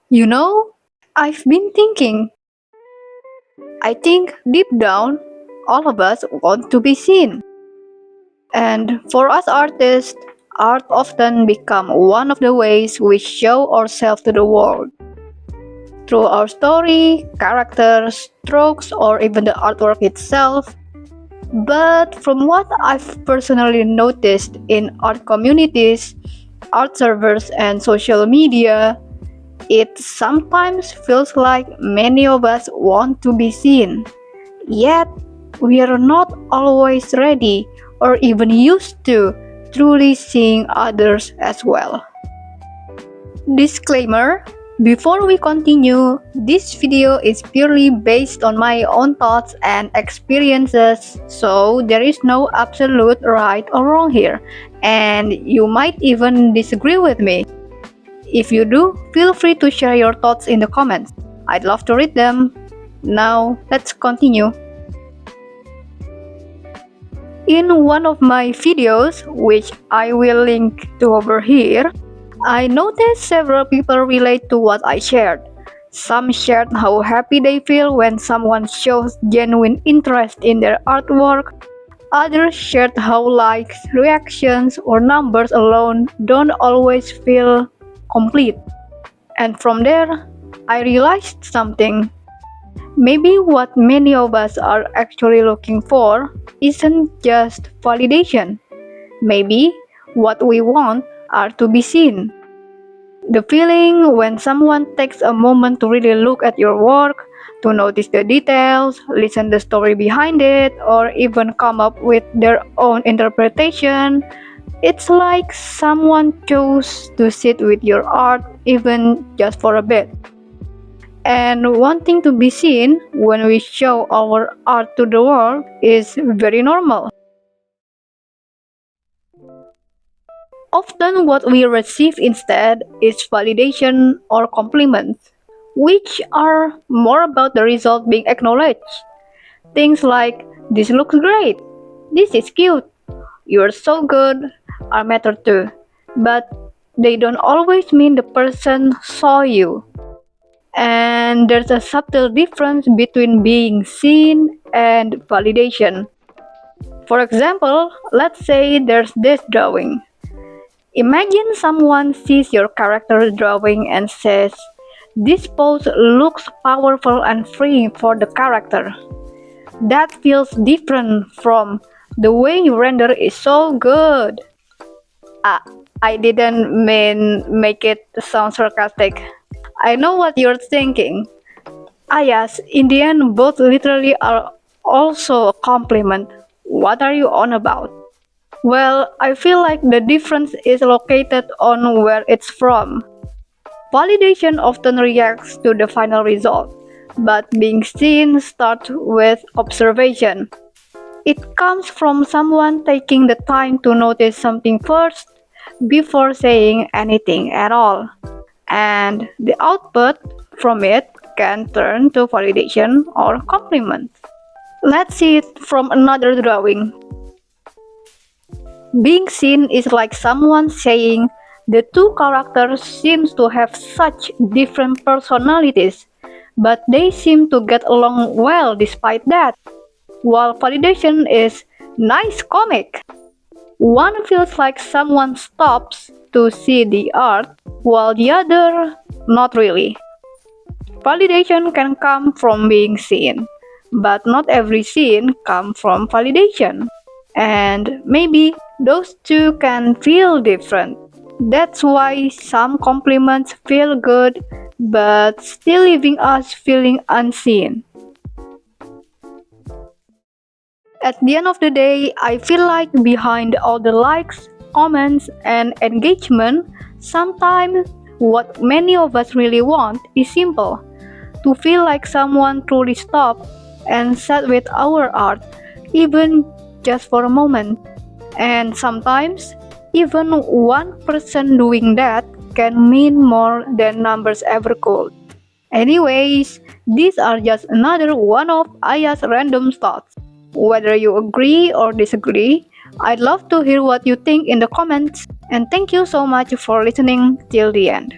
You know, I've been thinking. I think deep down, all of us want to be seen. And for us artists, art often become one of the ways we show ourselves to the world. Through our story, characters, strokes, or even the artwork itself. But from what I've personally noticed in art communities, art servers, and social media, it sometimes feels like many of us want to be seen, yet we are not always ready or even used to truly seeing others as well. Disclaimer: before we continue, this video is purely based on my own thoughts and experiences, so there is no absolute right or wrong here, and you might even disagree with me. If you do, feel free to share your thoughts in the comments. I'd love to read them. Now, let's continue. In one of my videos, which I will link to over here, I noticed several people relate to what I shared. Some shared how happy they feel when someone shows genuine interest in their artwork. Others shared how likes, reactions, or numbers alone don't always feel complete. And from there, I realized something. Maybe what many of us are actually looking for isn't just validation. Maybe what we want are to be seen. The feeling when someone takes a moment to really look at your work, to notice the details, listen the story behind it, or even come up with their own interpretation. It's like someone chose to sit with your art even just for a bit. And wanting to be seen when we show our art to the world is very normal. Often, what we receive instead is validation or compliments, which are more about the result being acknowledged. Things like, "This looks great," "This is cute," "You're so good," are matter too. But they don't always mean the person saw you. And there's a subtle difference between being seen and validation. For example, let's say there's this drawing. Imagine someone sees your character drawing and says, "This pose looks powerful and freeing for the character." That feels different from, "The way you render is so good." Ah, I didn't mean make it sound sarcastic. I know what you're thinking. Ah, yes, in the end, both literally are also a compliment. What are you on about? Well, I feel like the difference is located on where it's from. Validation often reacts to the final result, but being seen starts with observation. It comes from someone taking the time to notice something first before saying anything at all. And the output from it can turn to validation or compliment. Let's see it from another drawing. Being seen is like someone saying, "The two characters seem to have such different personalities, but they seem to get along well despite that." While validation is, "Nice comic." One feels like someone stops to see the art, while the other, not really. Validation can come from being seen, but not every scene comes from validation. And maybe those two can feel different. That's why some compliments feel good, but still leaving us feeling unseen. At the end of the day, I feel like behind all the likes, comments, and engagement, sometimes what many of us really want is simple: to feel like someone truly stopped and sat with our art, even just for a moment. And sometimes, even one person doing that can mean more than numbers ever could. Anyways, these are just another one of Aya's random thoughts. Whether you agree or disagree, I'd love to hear what you think in the comments. And thank you so much for listening till the end.